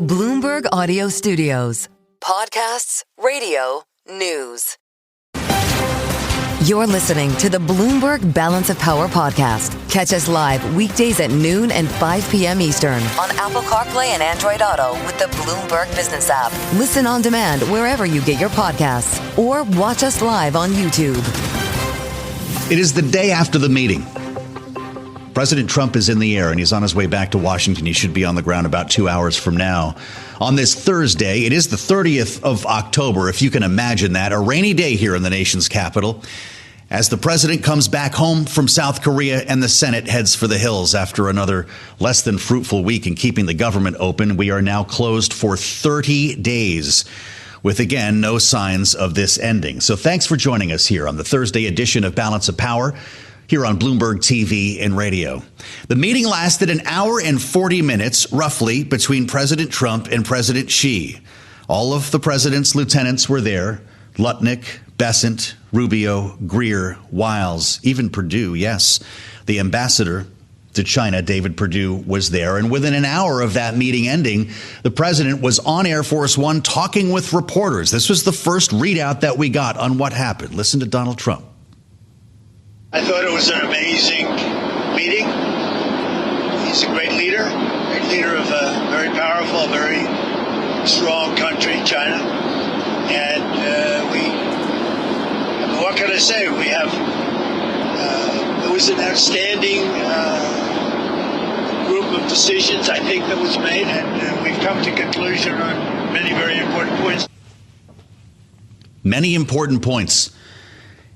Bloomberg Audio Studios. Podcasts, radio, news. You're listening to the Bloomberg Balance of Power podcast. Catch us live weekdays at noon and 5 p.m. Eastern on Apple CarPlay and Android Auto with the Bloomberg Business app. Listen on demand wherever you get your podcasts or watch us live on YouTube. It is the day after the meeting. President Trump is in the air and he's on his way back to Washington. He should be on the ground about 2 hours from now. On this Thursday, it is the 30th of October, if you can imagine that, a rainy day here in the nation's capital, as the president comes back home from South Korea and the Senate heads for the hills after another less than fruitful week in keeping the government open. We are now closed for 30 days. With, again, no signs of this ending. So thanks for joining us here on the Thursday edition of Balance of Power here on Bloomberg TV and radio. The meeting lasted an hour and 40 minutes, roughly, between President Trump and President Xi. All of the president's lieutenants were there. Lutnick, Bessent, Rubio, Greer, Wiles, even Perdue, yes. The ambassador to China, David Perdue, was there. And within an hour of that meeting ending, the president was on Air Force One talking with reporters. This was the first readout that we got on what happened. Listen to Donald Trump. I thought it was an amazing meeting. He's a great leader of a very powerful, very strong country, China. And what can I say? We have, it was an outstanding group of decisions, I think, that was made, and we've come to conclusion on many very important points. Many important points.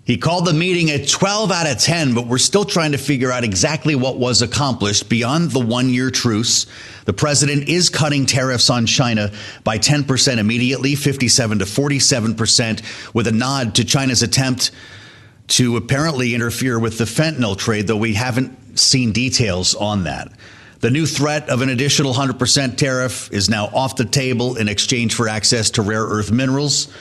He called the meeting a 12 out of 10, but we're still trying to figure out exactly what was accomplished beyond the one-year truce. The president is cutting tariffs on China by 10% immediately, 57 to 47%, with a nod to China's attempt to apparently interfere with the fentanyl trade, though we haven't seen details on that. The new threat of an additional 100% tariff is now off the table in exchange for access to rare earth minerals.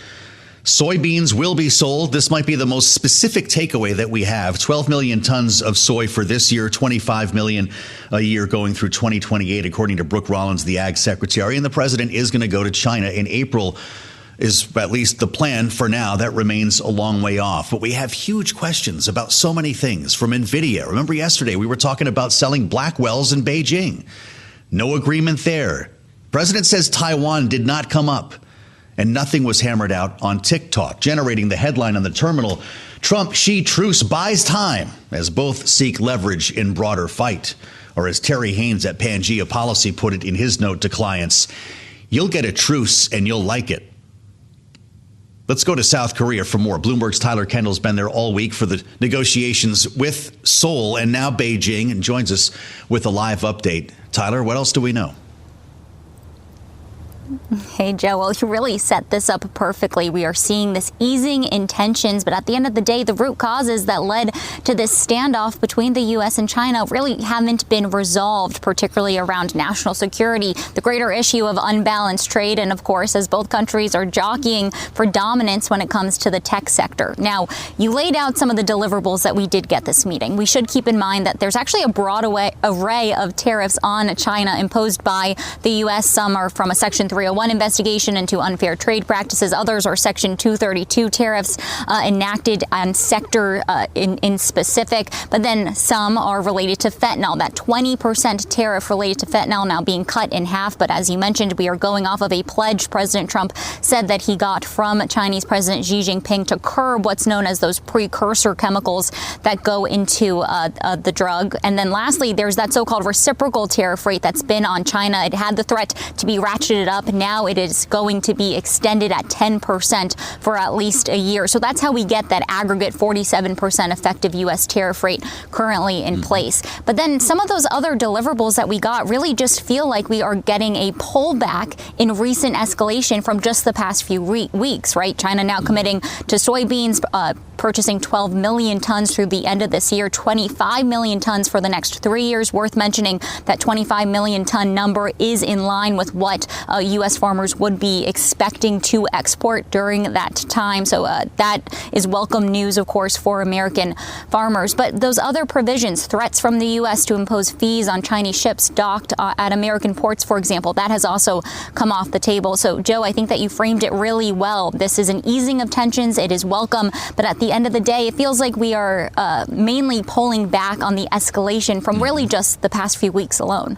Soybeans will be sold. This might be the most specific takeaway that we have. 12 million tons of soy for this year, 25 million a year going through 2028, according to Brooke Rollins, the ag secretary. And the president is going to go to China in April, is at least the plan for now. That remains a long way off. But we have huge questions about so many things from NVIDIA. Remember yesterday we were talking about selling Blackwells in Beijing. No agreement there. President says Taiwan did not come up. And nothing was hammered out on TikTok, generating the headline on the terminal. Trump-Xi truce buys time as both seek leverage in broader fight. Or as Terry Haynes at Pangea Policy put it in his note to clients, you'll get a truce and you'll like it. Let's go to South Korea for more. Bloomberg's Tyler Kendall's been there all week for the negotiations with Seoul and now Beijing and joins us with a live update. Tyler, what else do we know? Hey, Joe. Well, you really set this up perfectly. We are seeing this easing in tensions, but at the end of the day, the root causes that led to this standoff between the U.S. and China really haven't been resolved, particularly around national security, the greater issue of unbalanced trade, and of course, as both countries are jockeying for dominance when it comes to the tech sector. Now, you laid out some of the deliverables that we did get this meeting. We should keep in mind that there's actually a broad array of tariffs on China imposed by the U.S. Some are from a Section 301 investigation into unfair trade practices. Others are Section 232 tariffs enacted on sector in specific. But then some are related to fentanyl. That 20% tariff related to fentanyl now being cut in half. But as you mentioned, we are going off of a pledge President Trump said that he got from Chinese President Xi Jinping to curb what's known as those precursor chemicals that go into the drug. And then lastly, there's that so-called reciprocal tariff rate that's been on China. It had the threat to be ratcheted up. Now it is going to be extended at 10% for at least a year. So that's how we get that aggregate 47% effective U.S. tariff rate currently in place. But then some of those other deliverables that we got really just feel like we are getting a pullback in recent escalation from just the past few weeks, right? China now committing to soybeans, purchasing 12 million tons through the end of this year, 25 million tons for the next 3 years. Worth mentioning that 25 million ton number is in line with what U.S. farmers would be expecting to export during that time. So that is welcome news, of course, for American farmers. But those other provisions, threats from the U.S. to impose fees on Chinese ships docked at American ports, for example, that has also come off the table. So, Joe, I think that you framed it really well. This is an easing of tensions. It is welcome. But at the end of the day, it feels like we are mainly pulling back on the escalation from really just the past few weeks alone.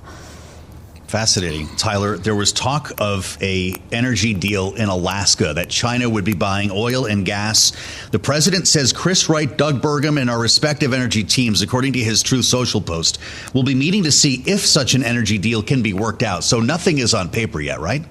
Fascinating. Tyler, there was talk of a energy deal in Alaska that China would be buying oil and gas. The president says Chris Wright, Doug Burgum, and our respective energy teams, according to his Truth Social post, will be meeting to see if such an energy deal can be worked out. So nothing is on paper yet, right?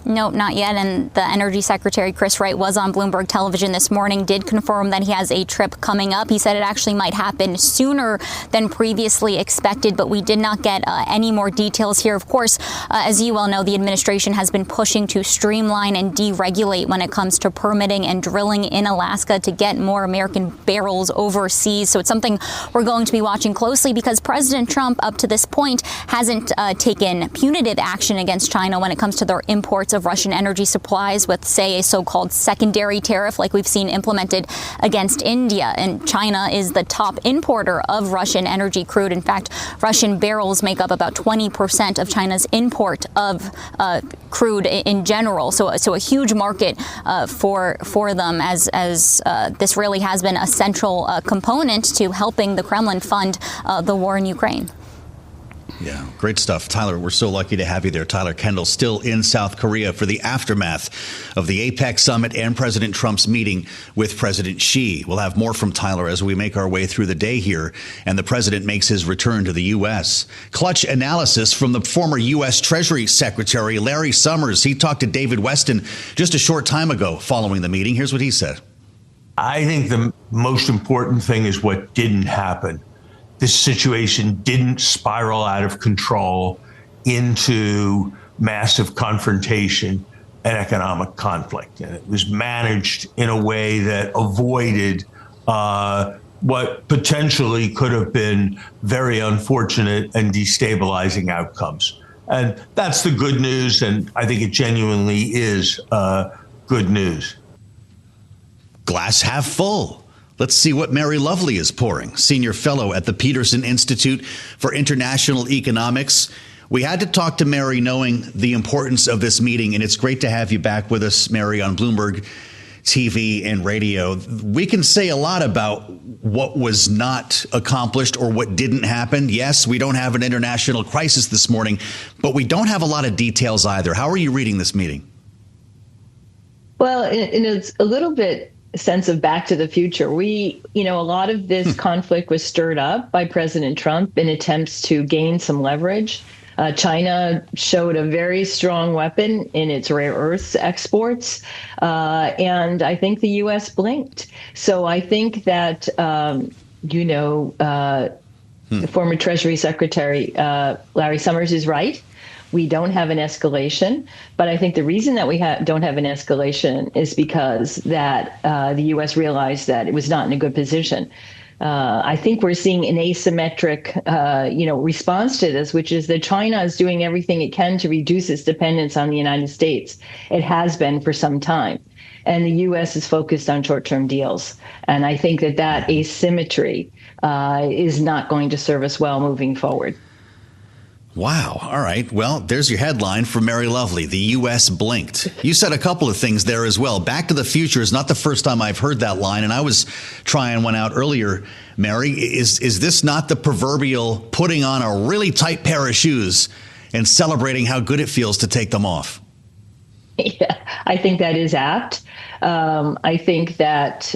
Nope, not yet. And the Energy Secretary, Chris Wright, was on Bloomberg television this morning, did confirm that he has a trip coming up. He said it actually might happen sooner than previously expected, but we did not get any more details here. Of course, as you well know, the administration has been pushing to streamline and deregulate when it comes to permitting and drilling in Alaska to get more American barrels overseas. So it's something we're going to be watching closely because President Trump, up to this point, hasn't taken punitive action against China when it comes to their imports of Russian energy supplies with, say, a so-called secondary tariff like we've seen implemented against India. And China is the top importer of Russian energy crude. In fact, Russian barrels make up about 20% of China's import of crude in general. So a huge market for them as this really has been a central component to helping the Kremlin fund the war in Ukraine. Yeah, great stuff. Tyler, we're so lucky to have you there. Tyler Kendall, still in South Korea for the aftermath of the APEC summit and President Trump's meeting with President Xi. We'll have more from Tyler as we make our way through the day here, and the president makes his return to the U.S. Clutch analysis from the former U.S. Treasury Secretary Larry Summers. He talked to David Weston just a short time ago following the meeting. Here's what he said. I think the most important thing is what didn't happen. This situation didn't spiral out of control into massive confrontation and economic conflict. And it was managed in a way that avoided what potentially could have been very unfortunate and destabilizing outcomes. And that's the good news. And I think it genuinely is good news. Glass half full. Let's see what Mary Lovely is pouring, senior fellow at the Peterson Institute for International Economics. We had to talk to Mary knowing the importance of this meeting, and it's great to have you back with us, Mary, on Bloomberg TV and radio. We can say a lot about what was not accomplished or what didn't happen. Yes, we don't have an international crisis this morning, but we don't have a lot of details either. How are you reading this meeting? Well, and it's a little bit sense of back to the future. A lot of this conflict was stirred up by President Trump in attempts to gain some leverage. China showed a very strong weapon in its rare earths exports, and I think the U.S. blinked. So I think that, the former Treasury Secretary Larry Summers is right. We don't have an escalation, but I think the reason that we don't have an escalation is because that the U.S. realized that it was not in a good position. I think we're seeing an asymmetric, response to this, which is that China is doing everything it can to reduce its dependence on the United States. It has been for some time, and the U.S. is focused on short-term deals. And I think that asymmetry is not going to serve us well moving forward. Wow. All right. Well, there's your headline from Mary Lovely. The U.S. blinked. You said a couple of things there as well. Back to the future is not the first time I've heard that line. And I was trying one out earlier, Mary. Is this not the proverbial putting on a really tight pair of shoes and celebrating how good it feels to take them off? Yeah, I think that is apt. I think that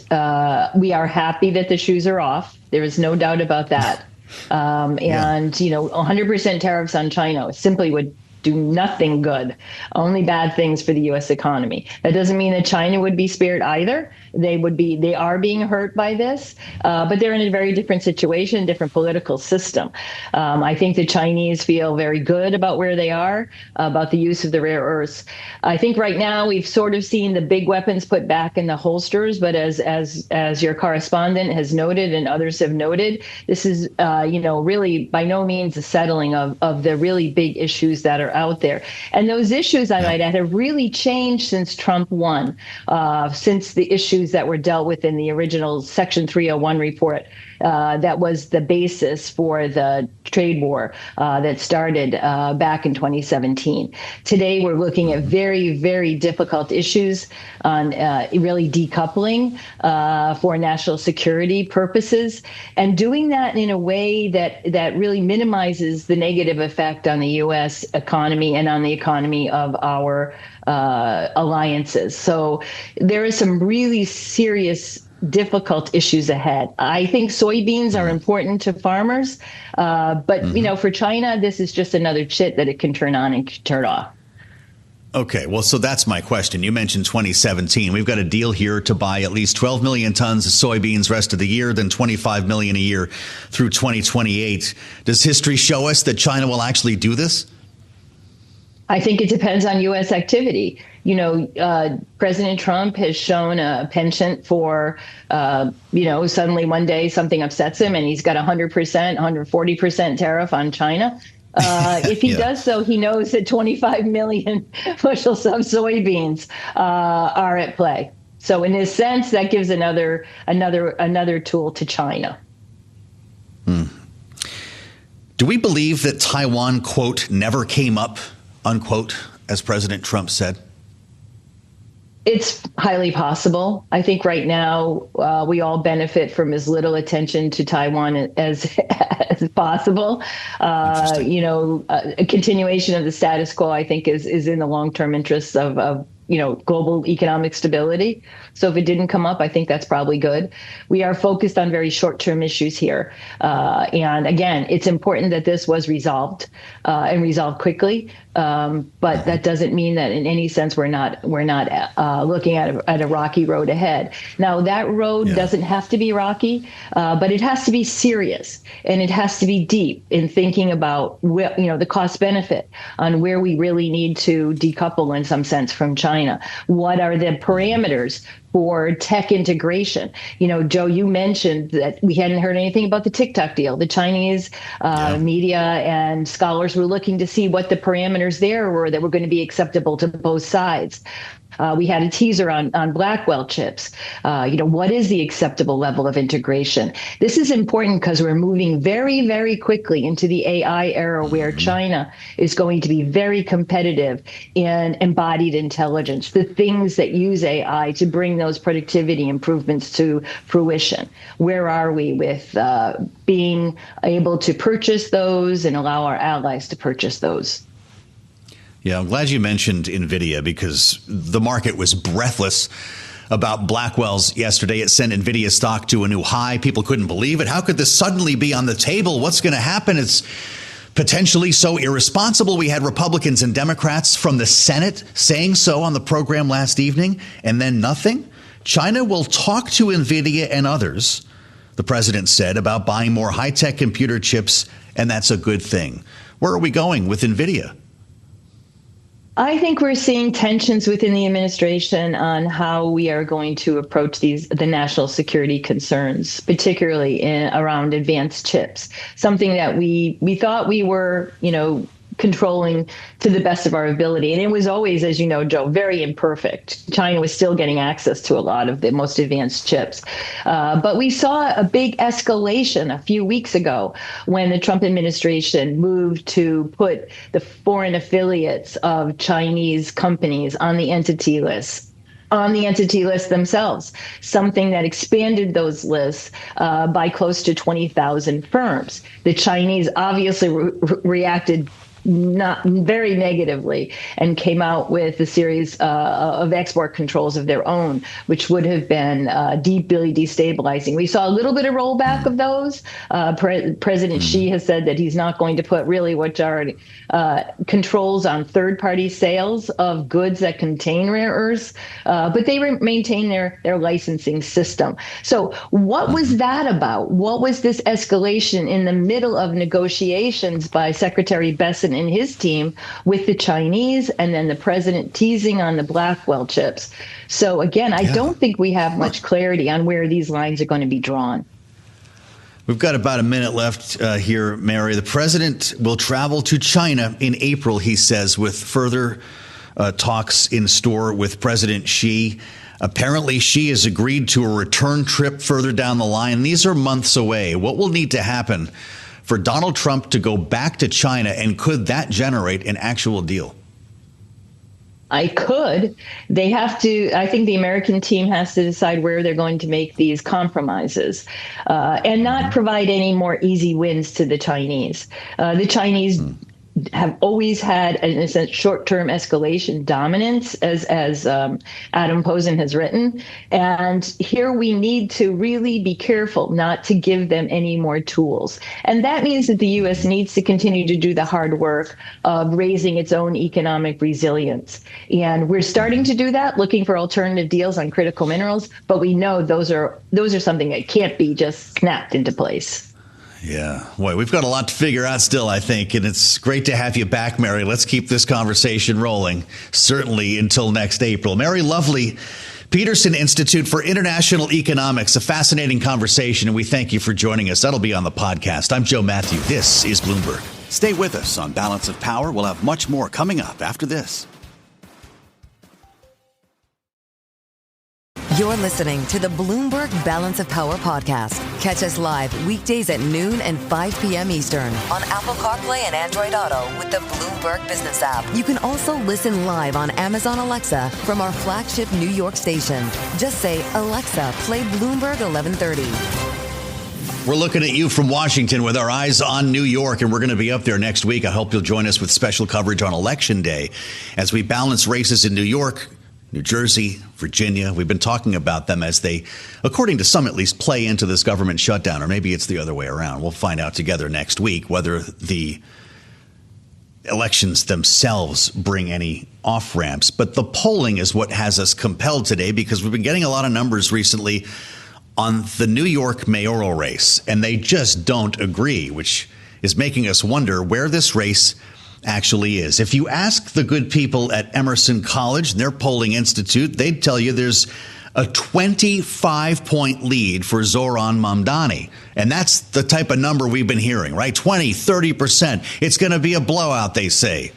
we are happy that the shoes are off. There is no doubt about that. 100% tariffs on China simply would do nothing good, only bad things for the U.S. economy. That doesn't mean that China would be spared either. They are being hurt by this, but they're in a very different situation, different political system. I think the Chinese feel very good about where they are, about the use of the rare earths. I think right now we've sort of seen the big weapons put back in the holsters, but as your correspondent has noted and others have noted, this is really by no means a settling of the really big issues that are out there. And those issues, I might add, have really changed since Trump won, since the issues that were dealt with in the original Section 301 report. That was the basis for the trade war that started back in 2017. Today, we're looking at very, very difficult issues on really decoupling for national security purposes, and doing that in a way that really minimizes the negative effect on the U.S. economy and on the economy of our alliances. So there is some really serious difficult issues ahead. I think soybeans are important to farmers, but for China, this is just another chit that it can turn on and turn off. Okay, well, so that's my question. You mentioned 2017. We've got a deal here to buy at least 12 million tons of soybeans rest of the year, then 25 million a year through 2028. Does history show us that China will actually do this? I think it depends on U.S. activity. President Trump has shown a penchant for, suddenly one day something upsets him and he's got 100%, 140% tariff on China. If he does so, he knows that 25 million bushels of soybeans are at play. So in this sense, that gives another tool to China. Do we believe that Taiwan, quote, never came up, unquote, as President Trump said? It's highly possible. I think right now we all benefit from as little attention to Taiwan as possible. A continuation of the status quo, I think, is in the long-term interests of global economic stability. So if it didn't come up, I think that's probably good. We are focused on very short-term issues here. And again, it's important that this was resolved and resolved quickly. But that doesn't mean that in any sense we're not looking at a rocky road ahead. Now, that road doesn't have to be rocky, but it has to be serious and it has to be deep in thinking about the cost benefit on where we really need to decouple in some sense from China. What are the parameters for tech integration? Joe, you mentioned that we hadn't heard anything about the TikTok deal. The Chinese media and scholars were looking to see what the parameters there were that were going to be acceptable to both sides. We had a teaser on Blackwell chips. What is the acceptable level of integration? This is important because we're moving very, very quickly into the AI era where China is going to be very competitive in embodied intelligence, the things that use AI to bring those productivity improvements to fruition. Where are we with being able to purchase those and allow our allies to purchase those? Yeah, I'm glad you mentioned NVIDIA because the market was breathless about Blackwell's yesterday. It sent NVIDIA stock to a new high. People couldn't believe it. How could this suddenly be on the table? What's going to happen? It's potentially so irresponsible. We had Republicans and Democrats from the Senate saying so on the program last evening, and then nothing. China will talk to NVIDIA and others, the president said, about buying more high-tech computer chips, and that's a good thing. Where are we going with NVIDIA? I think we're seeing tensions within the administration on how we are going to approach the national security concerns, particularly around advanced chips, something that we thought we were, controlling to the best of our ability. And it was always, as you know, Joe, very imperfect. China was still getting access to a lot of the most advanced chips. But we saw a big escalation a few weeks ago when the Trump administration moved to put the foreign affiliates of Chinese companies on the entity list. On the entity list themselves, something that expanded those lists by close to 20,000 firms. The Chinese obviously reacted not very negatively and came out with a series of export controls of their own, which would have been deeply destabilizing. We saw a little bit of rollback of those. President Xi has said that he's not going to put really what are controls on third-party sales of goods that contain rare earths, but they maintain their licensing system. So what was that about? What was this escalation in the middle of negotiations by Secretary Bessent and his team with the Chinese, and then the president teasing on the Blackwell chips? So again, I don't think we have much clarity on where these lines are going to be drawn. We've got about a minute left here, Mary. The president will travel to China in April, he says, with further talks in store with President Xi. Apparently, Xi has agreed to a return trip further down the line. These are months away. What will need to happen for Donald Trump to go back to China, and could that generate an actual deal? I think the American team has to decide where they're going to make these compromises and not provide any more easy wins to the Chinese. The Chinese have always had, in a sense, short-term escalation dominance, as Adam Posen has written. And here we need to really be careful not to give them any more tools. And that means that the U.S. needs to continue to do the hard work of raising its own economic resilience. And we're starting to do that, looking for alternative deals on critical minerals. But we know those are something that can't be just snapped into place. Yeah, boy, we've got a lot to figure out still, I think, and it's great to have you back, Mary. Let's keep this conversation rolling, certainly until next April. Mary Lovely, Peterson Institute for International Economics, a fascinating conversation, and we thank you for joining us. That'll be on the podcast. I'm Joe Mathieu. This is Bloomberg. Stay with us on Balance of Power. We'll have much more coming up after this. You're listening to the Bloomberg Balance of Power podcast. Catch us live weekdays at noon and 5 p.m. Eastern on Apple CarPlay and Android Auto with the Bloomberg Business app. You can also listen live on Amazon Alexa from our flagship New York station. Just say, Alexa, play Bloomberg 1130. We're looking at you from Washington with our eyes on New York, and we're going to be up there next week. I hope you'll join us with special coverage on Election Day as we balance races in New York, New Jersey, Virginia. We've been talking about them as they, according to some at least, play into this government shutdown, or maybe it's the other way around. We'll find out together next week whether the elections themselves bring any off-ramps. But the polling is what has us compelled today, because we've been getting a lot of numbers recently on the New York mayoral race, and they just don't agree, which is making us wonder where this race actually is. If you ask the good people at Emerson College, their polling institute, they'd tell you there's a 25-point lead for Zohran Mamdani. And that's the type of number we've been hearing, right? 20, 30%. It's going to be a blowout, they say.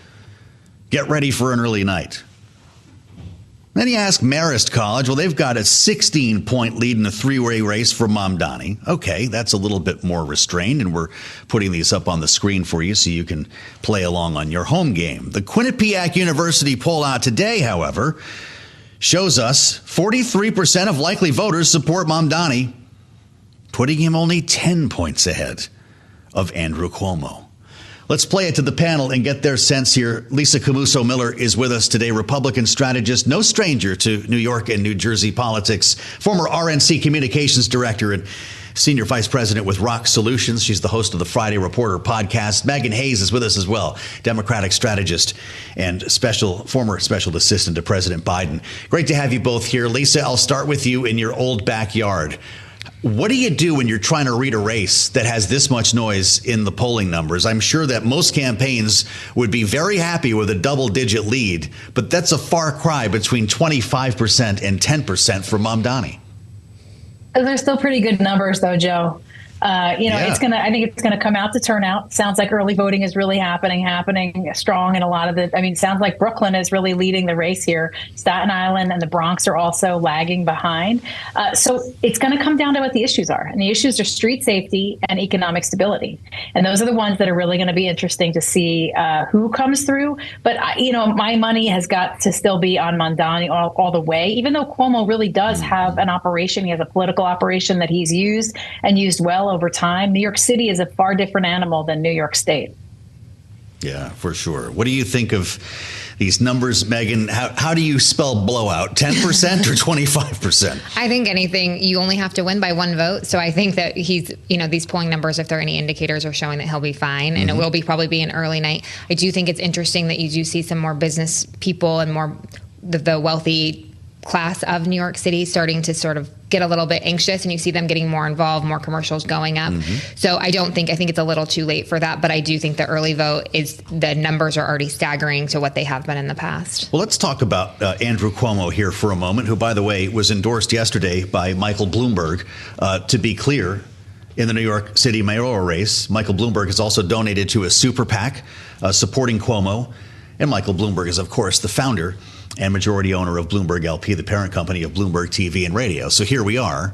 Get ready for an early night. Then you ask Marist College, well, they've got a 16-point lead in a three-way race for Mamdani. Okay, that's a little bit more restrained, and we're putting these up on the screen for you so you can play along on your home game. The Quinnipiac University poll out today, however, shows us 43% of likely voters support Mamdani, putting him only 10 points ahead of Andrew Cuomo. Let's play it to the panel and get their sense here. Lisa Camuso-Miller is with us today, Republican strategist, no stranger to New York and New Jersey politics, former RNC communications director and senior vice president with Rock Solutions. She's the host of the Friday Reporter podcast. Megan Hayes is with us as well, Democratic strategist and former special assistant to President Biden. Great to have you both here. Lisa, I'll start with you in your old backyard. What do you do when you're trying to read a race that has this much noise in the polling numbers? I'm sure that most campaigns would be very happy with a double-digit lead, but that's a far cry between 25% and 10% for Mamdani. They're still pretty good numbers, though, Joe. I think it's gonna come out to turnout. Sounds like early voting is really happening strong in a lot of it sounds like Brooklyn is really leading the race here. Staten Island and the Bronx are also lagging behind. So it's gonna come down to what the issues are. And the issues are street safety and economic stability. And those are the ones that are really gonna be interesting to see who comes through. But, my money has got to still be on Mamdani all the way, even though Cuomo really does have an operation. He has a political operation that he's used and used well over time. New York City is a far different animal than New York State. Yeah, for sure. What do you think of these numbers, Megan? How do you spell blowout? 10% or 25%? I think anything, you only have to win by one vote. So I think that these polling numbers, if there are any indicators, are showing that he'll be fine. And it will probably be an early night. I do think it's interesting that you do see some more business people and more the wealthy class of New York City starting to sort of get a little bit anxious, and you see them getting more involved, more commercials going up. So I think it's a little too late for that, but I do think the early vote the numbers are already staggering to what they have been in the past. Well, let's talk about Andrew Cuomo here for a moment, who, by the way, was endorsed yesterday by Michael Bloomberg. To be clear, in the New York City mayoral race. Michael Bloomberg has also donated to a super PAC supporting Cuomo. And Michael Bloomberg is, of course, the founder and majority owner of Bloomberg LP, the parent company of Bloomberg TV and radio. So here we are.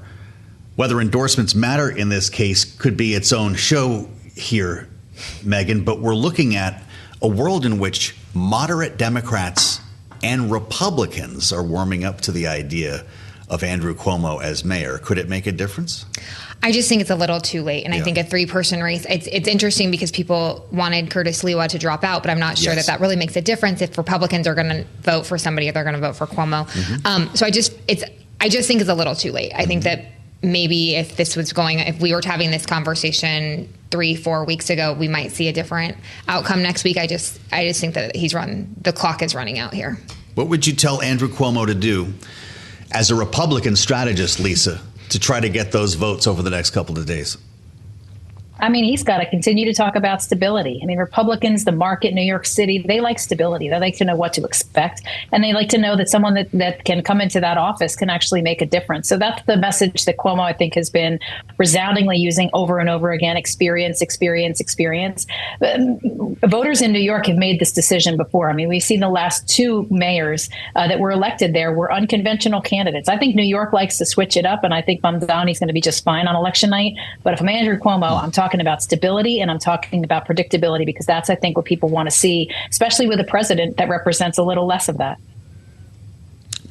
Whether endorsements matter in this case could be its own show here, Megan, but we're looking at a world in which moderate Democrats and Republicans are warming up to the idea of Andrew Cuomo as mayor. Could it make a difference? I just think it's a little too late. And I think a 3-person race, it's interesting because people wanted Curtis Lewa to drop out, but I'm not sure that really makes a difference if Republicans are going to vote for somebody or they're going to vote for Cuomo. So I just think it's a little too late. I think that maybe if we were having this conversation 3-4 weeks ago, we might see a different outcome next week. I just think that the clock is running out here. What would you tell Andrew Cuomo to do as a Republican strategist, Lisa, to try to get those votes over the next couple of days? I mean, he's got to continue to talk about stability. I mean, Republicans, the market, New York City, they like stability. They like to know what to expect. And they like to know that someone that can come into that office can actually make a difference. So that's the message that Cuomo, I think, has been resoundingly using over and over again. Experience. Voters in New York have made this decision before. I mean, we've seen the last 2 mayors that were elected there were unconventional candidates. I think New York likes to switch it up, and I think Mamdani's going to be just fine on election night. But if I'm Andrew Cuomo, I'm talking about stability and I'm talking about predictability, because that's, I think, what people want to see, especially with a president that represents a little less of that.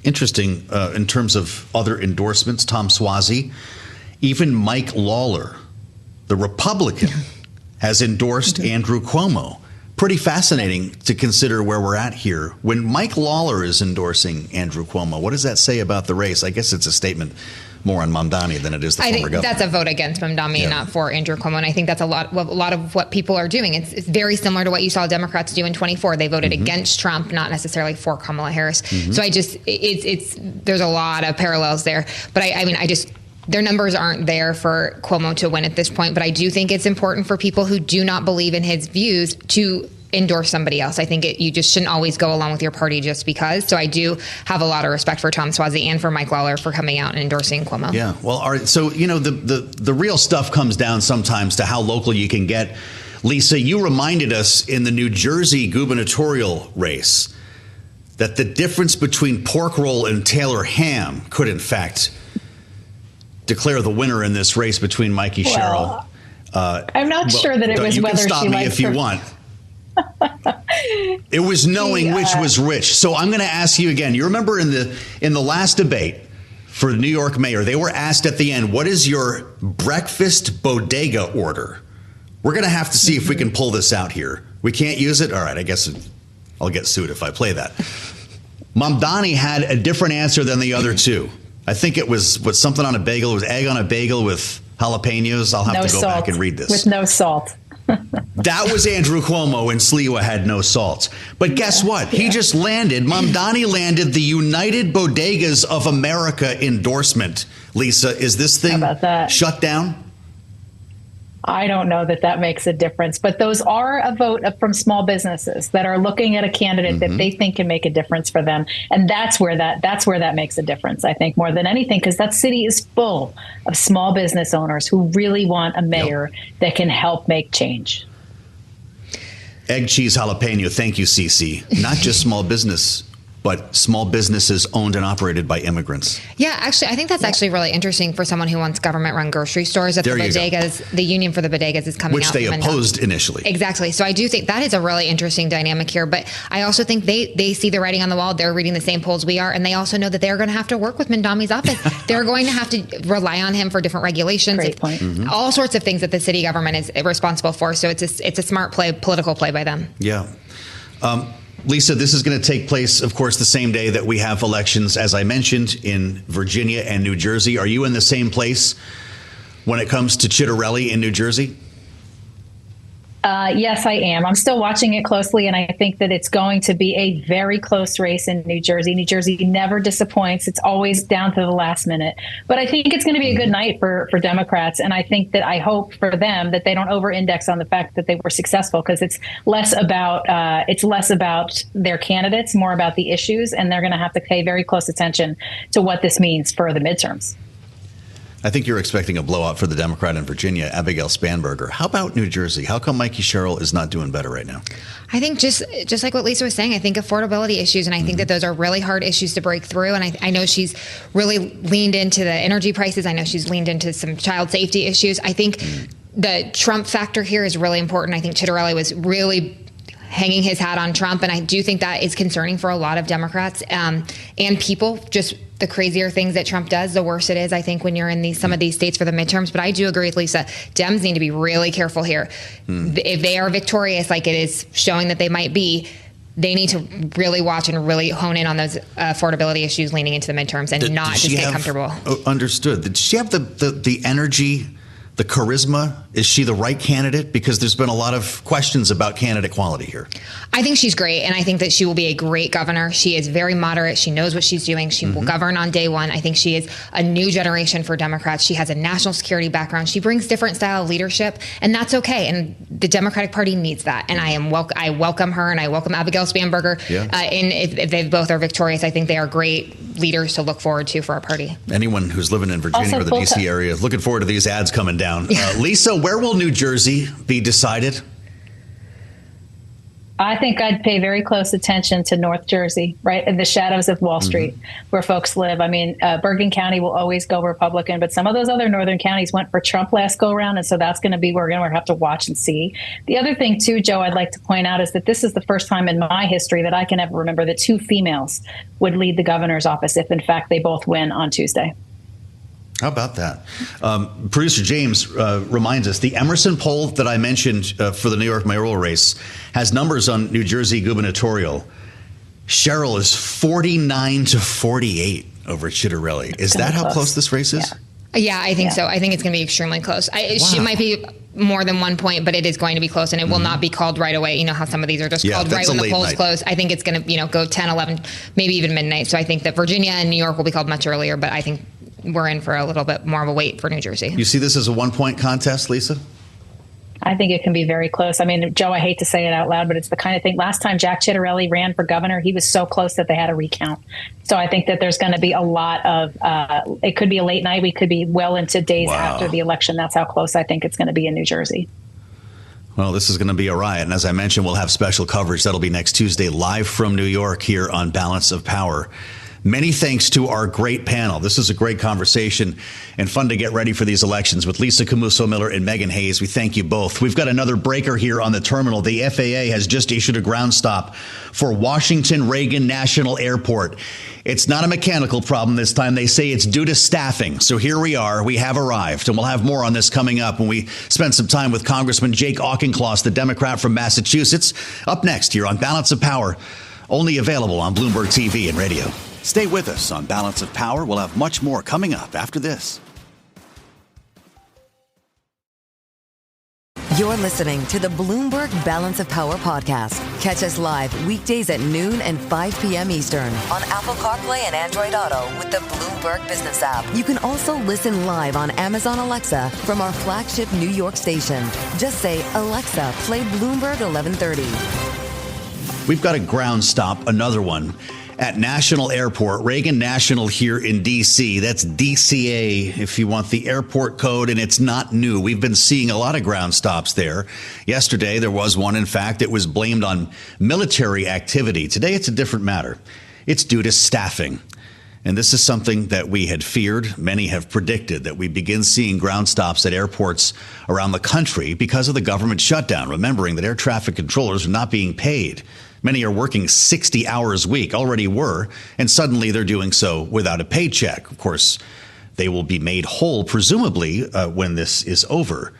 Interesting in terms of other endorsements, Tom Suozzi, even Mike Lawler, the Republican, has endorsed Andrew Cuomo. Pretty fascinating to consider where we're at here. When Mike Lawler is endorsing Andrew Cuomo, what does that say about the race? I guess it's a statement more on Mamdani than it is the former governor. I think that's a vote against Mamdani, not for Andrew Cuomo. And I think that's a lot of what people are doing. It's very similar to what you saw Democrats do in 24. They voted against Trump, not necessarily for Kamala Harris. So there's a lot of parallels there. But their numbers aren't there for Cuomo to win at this point. But I do think it's important for people who do not believe in his views to endorse somebody else. I think you just shouldn't always go along with your party just because. So I do have a lot of respect for Tom Suozzi and for Mike Lawler for coming out and endorsing Cuomo. Yeah. Well, all right. So, the real stuff comes down sometimes to how local you can get. Lisa, you reminded us in the New Jersey gubernatorial race that the difference between pork roll and Taylor ham could, in fact, declare the winner in this race between Mikey Sherrill. I'm not sure that it was whether she likes. You can stop me if you want. It was knowing which was which. So I'm going to ask you again. You remember in the last debate for the New York mayor, they were asked at the end, what is your breakfast bodega order? We're going to have to see if we can pull this out here. We can't use it? All right, I guess I'll get sued if I play that. Mamdani had a different answer than the other two. I think it was something on a bagel. It was egg on a bagel with jalapenos. I'll have to go back and read this. With no salt. That was Andrew Cuomo, and Sliwa had no salt. But guess what? He just landed. Mamdani landed the United Bodegas of America endorsement. Lisa, is this thing shut down? I don't know that makes a difference, but those are a vote from small businesses that are looking at a candidate that they think can make a difference for them, and that's where that makes a difference. I think more than anything, because that city is full of small business owners who really want a mayor that can help make change. Egg, cheese, jalapeno. Thank you, Cece. Not just small business, but small businesses owned and operated by immigrants. Yeah, actually, I think that's actually really interesting for someone who wants government-run grocery stores. That the bodegas, the union for the bodegas is coming out. Which they opposed initially. Exactly. So I do think that is a really interesting dynamic here. But I also think they see the writing on the wall. They're reading the same polls we are. And they also know that they're going to have to work with Mamdani's office. They're going to have to rely on him for different regulations. Great point. All sorts of things that the city government is responsible for. So it's a smart political play by them. Yeah. Lisa, this is going to take place, of course, the same day that we have elections, as I mentioned, in Virginia and New Jersey. Are you in the same place when it comes to Chitterelli in New Jersey? Yes, I am. I'm still watching it closely, and I think that it's going to be a very close race in New Jersey. New Jersey never disappoints. It's always down to the last minute. But I think it's going to be a good night for Democrats, and I hope for them that they don't over-index on the fact that they were successful, because it's less about their candidates, more about the issues, and they're going to have to pay very close attention to what this means for the midterms. I think you're expecting a blowout for the Democrat in Virginia, Abigail Spanberger. How about New Jersey? How come Mikey Sherrill is not doing better right now? I think just like what Lisa was saying, I think affordability issues, and I think that those are really hard issues to break through. And I know she's really leaned into the energy prices. I know she's leaned into some child safety issues. I think the Trump factor here is really important. I think Chitterelli was really hanging his hat on Trump, and I do think that is concerning for a lot of Democrats and people. Just the crazier things that Trump does, the worse it is, I think, when you're in some of these states for the midterms. But I do agree with Lisa. Dems need to be really careful here. If they are victorious, like it is showing that they might be, they need to really watch and really hone in on those affordability issues leaning into the midterms and not just get comfortable. Understood. Did she have the energy, the charisma? Is she the right candidate? Because there's been a lot of questions about candidate quality here. I think she's great, and I think that she will be a great governor. She is very moderate. She knows what she's doing. She will govern on day one. I think she is a new generation for Democrats. She has a national security background. She brings different style of leadership, and that's okay. And the Democratic Party needs that. And I welcome her, and I welcome Abigail Spanberger. Yeah. And if they both are victorious, I think they are great leaders to look forward to for our party. Anyone who's living in Virginia or the D.C. area is looking forward to these ads coming down. Lisa, where will New Jersey be decided? I think I'd pay very close attention to North Jersey, right in the shadows of Wall Street, where folks live. I mean, Bergen County will always go Republican, but some of those other northern counties went for Trump last go around, and so that's going to be where we're going to have to watch and see. The other thing, too, Joe, I'd like to point out is that this is the first time in my history that I can ever remember that two females would lead the governor's office if, in fact, they both win on Tuesday. How about that? Producer James reminds us the Emerson poll that I mentioned for the New York mayoral race has numbers on New Jersey gubernatorial. Sherrill is 49-48 over Chitterelli. Is that how close this race is? Yeah, I think so. I think it's going to be extremely close. She might be more than 1 point, but it is going to be close, and it will not be called right away. You know how some of these are just called right when the polls close. I think it's going to go 10, 11, maybe even midnight. So I think that Virginia and New York will be called much earlier, but I think we're in for a little bit more of a wait for New Jersey. You see this as a 1 point contest, Lisa? I think it can be very close. I mean, Joe, I hate to say it out loud, but it's the kind of thing. Last time Jack Chitterelli ran for governor, he was so close that they had a recount. So I think that there's going to be a lot of, it could be a late night. We could be well into days after the election. That's how close I think it's going to be in New Jersey. Well, this is going to be a riot. And as I mentioned, we'll have special coverage. That'll be next Tuesday, live from New York here on Balance of Power. Many thanks to our great panel. This is a great conversation and fun to get ready for these elections with Lisa Camuso-Miller and Megan Hayes. We thank you both. We've got another breaker here on the terminal. The FAA has just issued a ground stop for Washington Reagan National Airport. It's not a mechanical problem this time. They say it's due to staffing. So here we are. We have arrived, and we'll have more on this coming up when we spend some time with Congressman Jake Auchincloss, the Democrat from Massachusetts. Up next here on Balance of Power, only available on Bloomberg TV and radio. Stay with us on Balance of Power. We'll have much more coming up after this. You're listening to the Bloomberg Balance of Power podcast. Catch us live weekdays at noon and 5 p.m. Eastern on Apple CarPlay and Android Auto with the Bloomberg Business app. You can also listen live on Amazon Alexa from our flagship New York station. Just say, Alexa, play Bloomberg 1130. We've got a ground stop, another one, at National Airport, Reagan National here in D.C. That's DCA if you want the airport code, and it's not new. We've been seeing a lot of ground stops there. Yesterday, there was one. In fact, it was blamed on military activity. Today, it's a different matter. It's due to staffing. And this is something that we had feared. Many have predicted that we begin seeing ground stops at airports around the country because of the government shutdown, remembering that air traffic controllers are not being paid. Many are working 60 hours a week, already were, and suddenly they're doing so without a paycheck. Of course, they will be made whole, presumably, when this is over.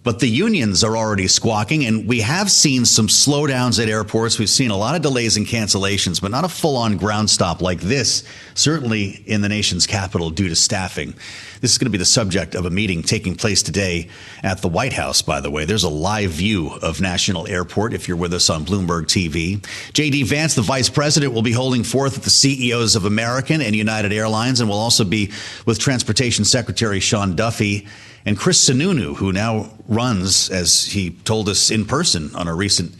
But the unions are already squawking, and we have seen some slowdowns at airports. We've seen a lot of delays and cancellations, but not a full-on ground stop like this, certainly in the nation's capital due to staffing. This is going to be the subject of a meeting taking place today at the White House, by the way. There's a live view of National Airport if you're with us on Bloomberg TV. J.D. Vance, the vice president, will be holding forth with the CEOs of American and United Airlines, and will also be with Transportation Secretary Sean Duffy and Chris Sununu, who now runs, as he told us in person on a recent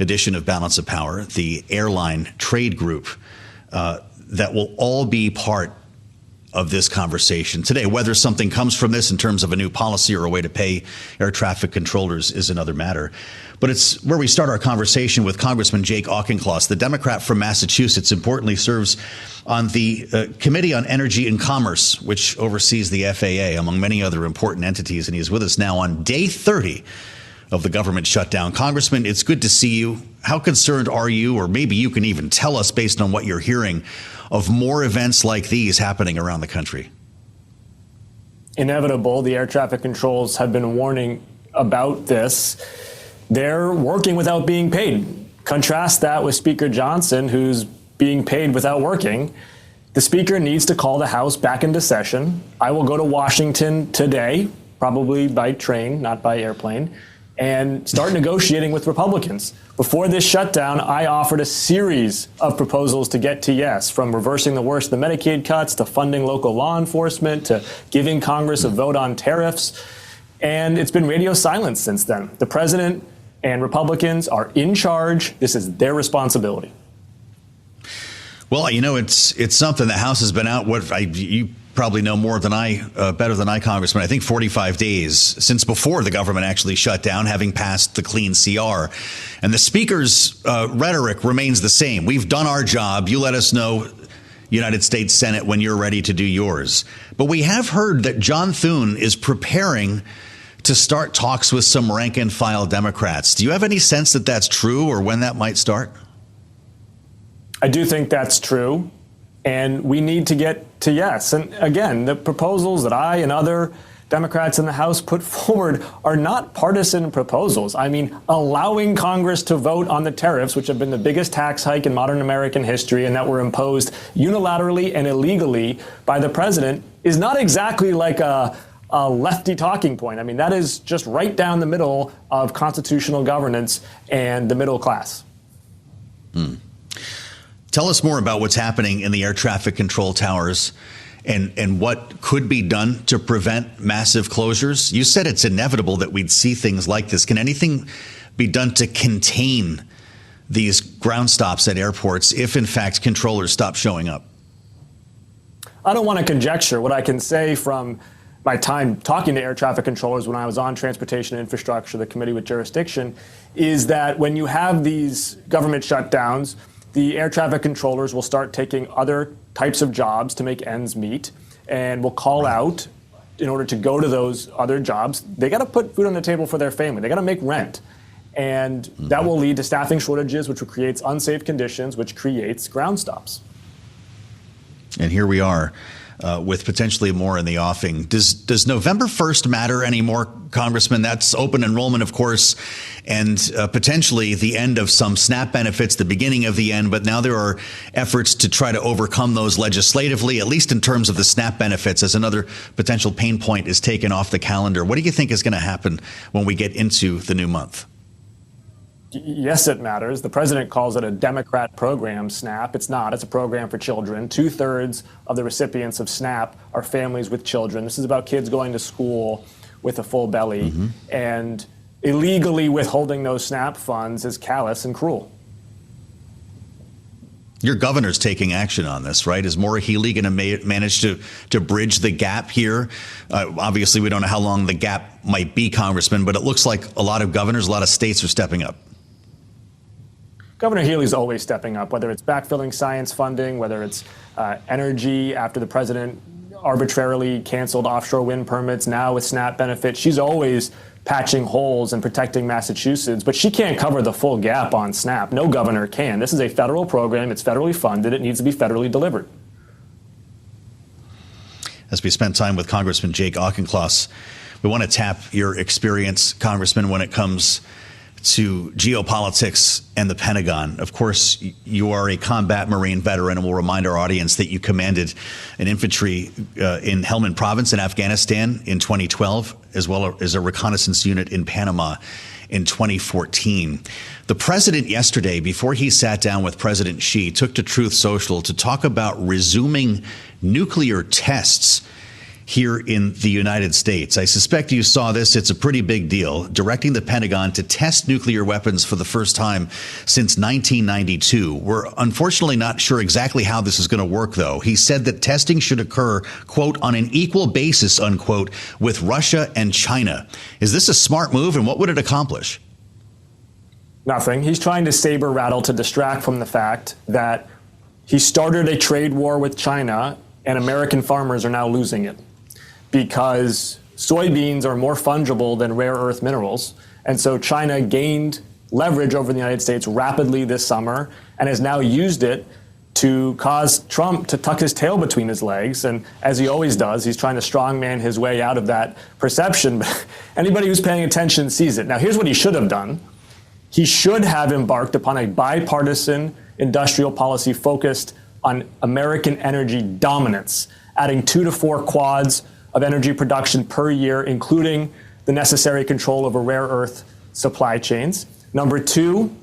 edition of Balance of Power, the airline trade group that will all be part of this conversation today. Whether something comes from this in terms of a new policy or a way to pay air traffic controllers is another matter. But it's where we start our conversation with Congressman Jake Auchincloss, the Democrat from Massachusetts, importantly serves on the Committee on Energy and Commerce, which oversees the FAA, among many other important entities. And he is with us now on day 30 of the government shutdown. Congressman, it's good to see you. How concerned are you, or maybe you can even tell us based on what you're hearing, of more events like these happening around the country? Inevitable. The air traffic controls have been warning about this. They're working without being paid. Contrast that with Speaker Johnson, who's being paid without working. The Speaker needs to call the House back into session. I will go to Washington today, probably by train, not by airplane, and start negotiating with Republicans. Before this shutdown, I offered a series of proposals to get to yes, from reversing the worst of the Medicaid cuts to funding local law enforcement to giving Congress a vote on tariffs. And it's been radio silence since then. The president and Republicans are in charge. This is their responsibility. Well, you know, it's something. The House has been out. You probably know more than better than I, Congressman. I think 45 days since before the government actually shut down, having passed the clean CR. And the Speaker's rhetoric remains the same. We've done our job. You let us know, United States Senate, when you're ready to do yours. But we have heard that John Thune is preparing to start talks with some rank and file Democrats. Do you have any sense that that's true, or when that might start? I do think that's true, and we need to get to yes. And again, the proposals that I and other Democrats in the House put forward are not partisan proposals. I mean, allowing Congress to vote on the tariffs, which have been the biggest tax hike in modern American history and that were imposed unilaterally and illegally by the president, is not exactly like a lefty talking point. I mean, that is just right down the middle of constitutional governance and the middle class. Tell us more about what's happening in the air traffic control towers and what could be done to prevent massive closures. You said it's inevitable that we'd see things like this. Can anything be done to contain these ground stops at airports if, in fact, controllers stop showing up? I don't want to conjecture. What I can say from my time talking to air traffic controllers when I was on transportation and infrastructure, the committee with jurisdiction, is that when you have these government shutdowns, the air traffic controllers will start taking other types of jobs to make ends meet and will call out in order to go to those other jobs. They got to put food on the table for their family. They got to make rent. And that will lead to staffing shortages, which creates unsafe conditions, which creates ground stops. And here we are with potentially more in the offing. Does November 1st matter anymore, Congressman? That's open enrollment, of course, and potentially the end of some SNAP benefits, the beginning of the end. But now there are efforts to try to overcome those legislatively, at least in terms of the SNAP benefits, as another potential pain point is taken off the calendar. What do you think is going to happen when we get into the new month? Yes, it matters. The president calls it a Democrat program, SNAP. It's not. It's a program for children. 2/3 of the recipients of SNAP are families with children. This is about kids going to school with a full belly. And illegally withholding those SNAP funds is callous and cruel. Your governor's taking action on this, right? Is Maura Healey going to manage to bridge the gap here? Obviously, we don't know how long the gap might be, Congressman, but it looks like a lot of governors, a lot of states are stepping up. Governor Healey's always stepping up, whether it's backfilling science funding, whether it's energy after the president arbitrarily canceled offshore wind permits, now with SNAP benefits. She's always patching holes and protecting Massachusetts, but she can't cover the full gap on SNAP. No governor can. This is a federal program. It's federally funded. It needs to be federally delivered. As we spend time with Congressman Jake Auchincloss, we want to tap your experience, Congressman, when it comes to geopolitics and the Pentagon. Of course, you are a combat Marine veteran, and we'll remind our audience that you commanded an infantry in Helmand Province in Afghanistan in 2012, as well as a reconnaissance unit in Panama in 2014. The president yesterday, before he sat down with President Xi, took to Truth Social to talk about resuming nuclear tests here in the United States. I suspect you saw this. It's a pretty big deal, directing the Pentagon to test nuclear weapons for the first time since 1992. We're unfortunately not sure exactly how this is going to work, though. He said that testing should occur, quote, on an equal basis, unquote, with Russia and China. Is this a smart move, and what would it accomplish? Nothing. He's trying to saber rattle to distract from the fact that he started a trade war with China and American farmers are now losing it because soybeans are more fungible than rare earth minerals. And so China gained leverage over the United States rapidly this summer and has now used it to cause Trump to tuck his tail between his legs. And as he always does, he's trying to strongman his way out of that perception. But anybody who's paying attention sees it. Now, here's what he should have done. He should have embarked upon a bipartisan industrial policy focused on American energy dominance, adding 2 to 4 quads of energy production per year, including the necessary control over rare earth supply chains. Number 2,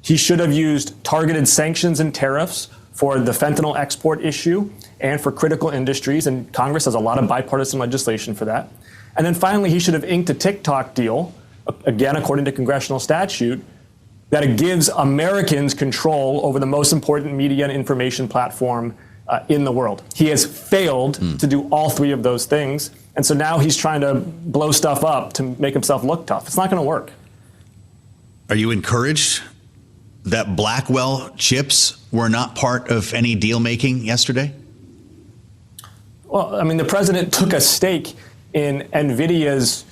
he should have used targeted sanctions and tariffs for the fentanyl export issue and for critical industries, and Congress has a lot of bipartisan legislation for that. And then finally, he should have inked a TikTok deal, again, according to congressional statute, that it gives Americans control over the most important media and information platform in the world. He has failed to do all 3 of those things. And so now he's trying to blow stuff up to make himself look tough. It's not going to work. Are you encouraged that Blackwell chips were not part of any deal making yesterday? Well, I mean, the president took a stake in NVIDIA's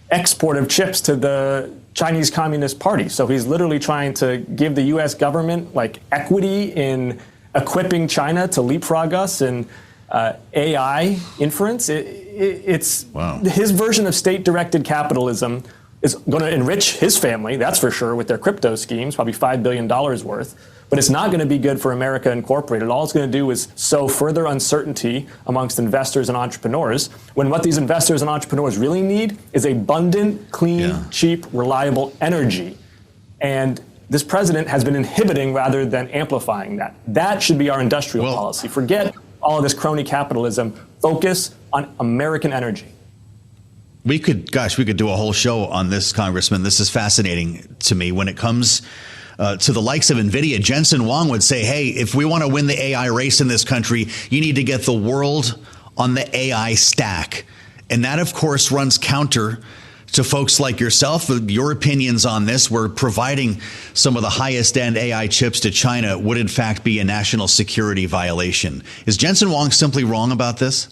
export of chips to the Chinese Communist Party. So he's literally trying to give the U.S. government like equity in equipping China to leapfrog us in AI inference. It's wow. His version of state-directed capitalism is going to enrich his family, that's for sure, with their crypto schemes, probably $5 billion worth. But it's not going to be good for America Incorporated. All it's going to do is sow further uncertainty amongst investors and entrepreneurs, when what these investors and entrepreneurs really need is abundant, clean, cheap, reliable energy. And this president has been inhibiting rather than amplifying that. That should be our industrial policy. Forget all of this crony capitalism. Focus on American energy. We could do a whole show on this, Congressman. This is fascinating to me. When it comes to the likes of NVIDIA, Jensen Huang would say, hey, if we want to win the AI race in this country, you need to get the world on the AI stack. And that, of course, runs counter to folks like yourself. Your opinions on this, where providing some of the highest end AI chips to China would, in fact, be a national security violation. Is Jensen Huang simply wrong about this?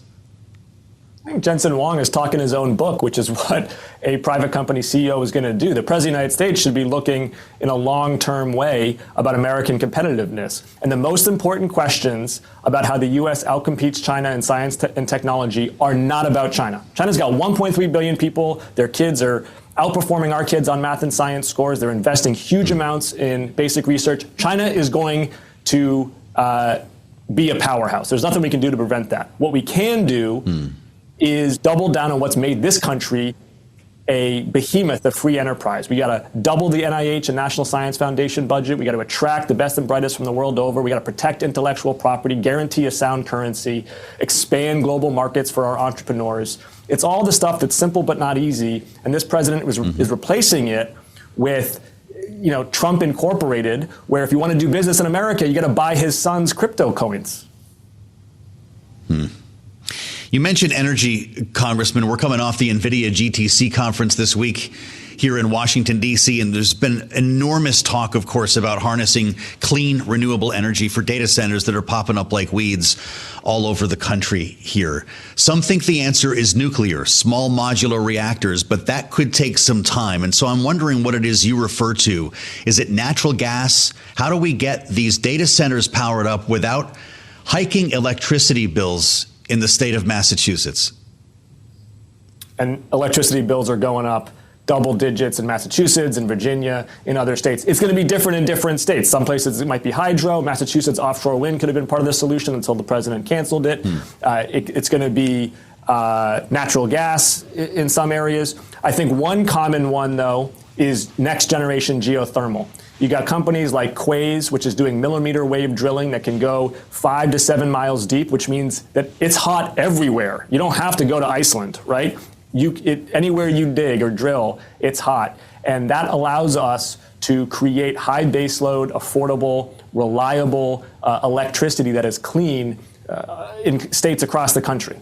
I think Jensen Huang is talking his own book, which is what a private company CEO is going to do. The President of the United States should be looking in a long-term way about American competitiveness. And the most important questions about how the U.S. outcompetes China in science and technology are not about China. China's got 1.3 billion people. Their kids are outperforming our kids on math and science scores. They're investing huge amounts in basic research. China is going to be a powerhouse. There's nothing we can do to prevent that. What we can do is double down on what's made this country a behemoth of free enterprise. We got to double the NIH and National Science Foundation budget. We got to attract the best and brightest from the world over. We got to protect intellectual property, guarantee a sound currency, expand global markets for our entrepreneurs. It's all the stuff that's simple but not easy. And this president is replacing it with, Trump Incorporated, where if you want to do business in America, you got to buy his son's crypto coins. You mentioned energy, Congressman. We're coming off the NVIDIA GTC conference this week here in Washington, D.C., and there's been enormous talk, of course, about harnessing clean, renewable energy for data centers that are popping up like weeds all over the country here. Some think the answer is nuclear, small modular reactors, but that could take some time. And so I'm wondering what it is you refer to. Is it natural gas? How do we get these data centers powered up without hiking electricity bills in the state of Massachusetts? And electricity bills are going up double digits in Massachusetts and Virginia, in other states. It's going to be different in different states. Some places it might be hydro. Massachusetts offshore wind could have been part of the solution until the president canceled it. It's going to be natural gas in some areas. I think one common one, though, is next generation geothermal. You got companies like Quays, which is doing millimeter wave drilling that can go 5 to 7 miles deep, which means that it's hot everywhere. You don't have to go to Iceland, right? Anywhere you dig or drill, it's hot. And that allows us to create high baseload, affordable, reliable electricity that is clean in states across the country.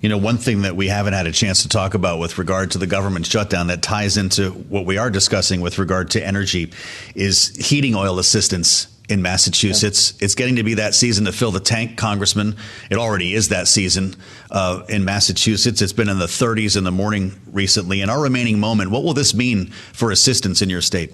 You know, one thing that we haven't had a chance to talk about with regard to the government shutdown that ties into what we are discussing with regard to energy is heating oil assistance in Massachusetts. Yeah. It's getting to be that season to fill the tank, Congressman. It already is that season in Massachusetts. It's been in the 30s in the morning recently. In our remaining moment, what will this mean for assistance in your state?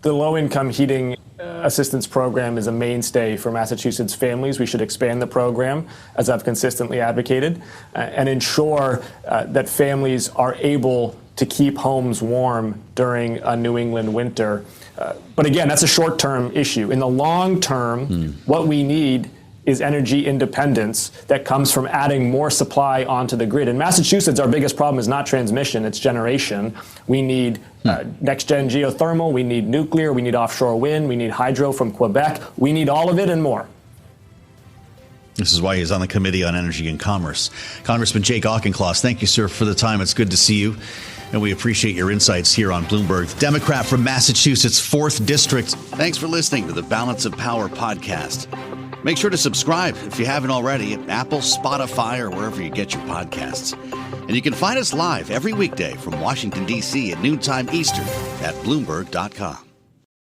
The low-income heating assistance program is a mainstay for Massachusetts families. We should expand the program, as I've consistently advocated, and ensure that families are able to keep homes warm during a New England winter. But again, that's a short-term issue. In the long term, what we need is energy independence that comes from adding more supply onto the grid. In Massachusetts, our biggest problem is not transmission, it's generation. We need next-gen geothermal, we need nuclear, we need offshore wind, we need hydro from Quebec. We need all of it and more. This is why he's on the Committee on Energy and Commerce. Congressman Jake Auchincloss, thank you, sir, for the time. It's good to see you, and we appreciate your insights here on Bloomberg. Democrat from Massachusetts' 4th District. Thanks for listening to the Balance of Power podcast. Make sure to subscribe if you haven't already at Apple, Spotify, or wherever you get your podcasts. And you can find us live every weekday from Washington, D.C. at noontime Eastern at Bloomberg.com.